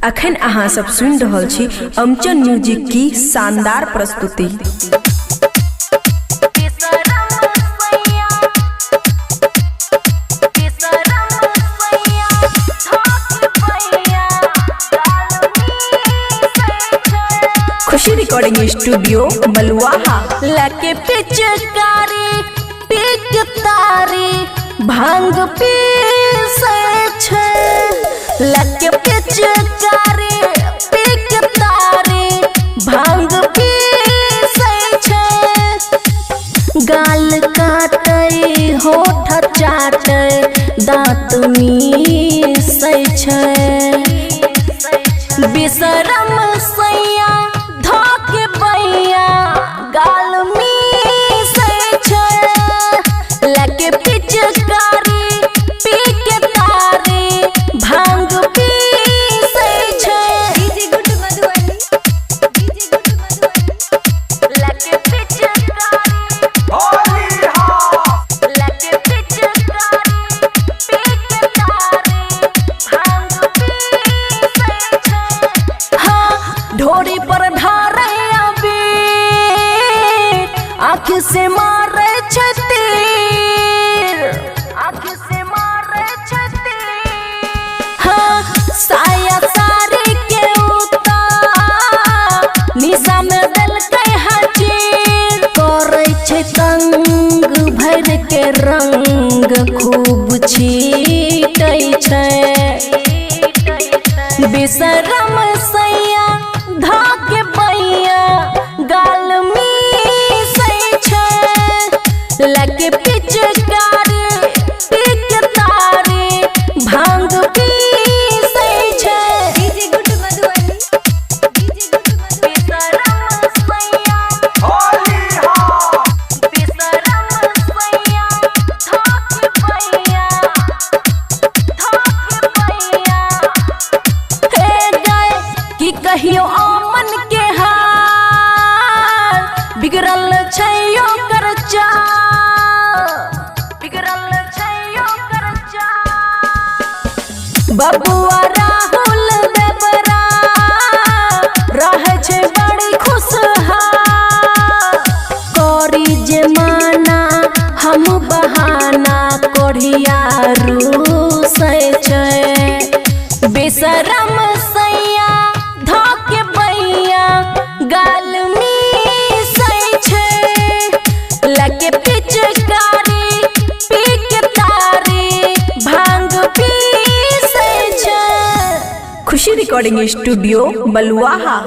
अखन अहाँ सब सुन रहल छी अमचन म्यूजिक की शानदार प्रस्तुति। खुशी रिकॉर्डिंग स्टूडियो मलुआहा। लके पिचकारी पिचकारी भांग पीसे छे, लके पिचकारी पिचकारी भांग पीसे छे। गाल काटे होठ चाटे दांत मीसे छे, बेशरम सैया धोके बैया गाल मीसे छे। लके पिचकारी पिचकारी भांग पीसे छे। लके पिचकारी लके पिचकारी पिचकारी भांग पीसे छे। हाँ ढोरी पर ढारे अबीर आँख से मारे छतीर, आँख से मारे छतीर। हाँ साया साड़ी के उतार निशा में दिल के हाजिर करे छे तंग भर के रंग खूब छीटै छे। बेशरम सैया धाके बैया गाल मीसे छे। लके पिचकारी पिचकारी भांग पीसे छे। बेशरम सैया बेशरम सैया धाके बैया कि कहियो आमन के हाल बिगड़ल छै ओकर चाल, बिगड़ल छै ओकर चाल। बबुआ राहुल देवरा रहे छै बड़ी खुशहाल, करी जे माना हम बहाना कोढ़िया रूसे छै। बेशरम सैया धोके बैया गाल मीसे छे। लके पिचकारी पिचकारी भांग पीसे छे। खुशी रिकॉर्डिंग स्टूडियो मलुआहा।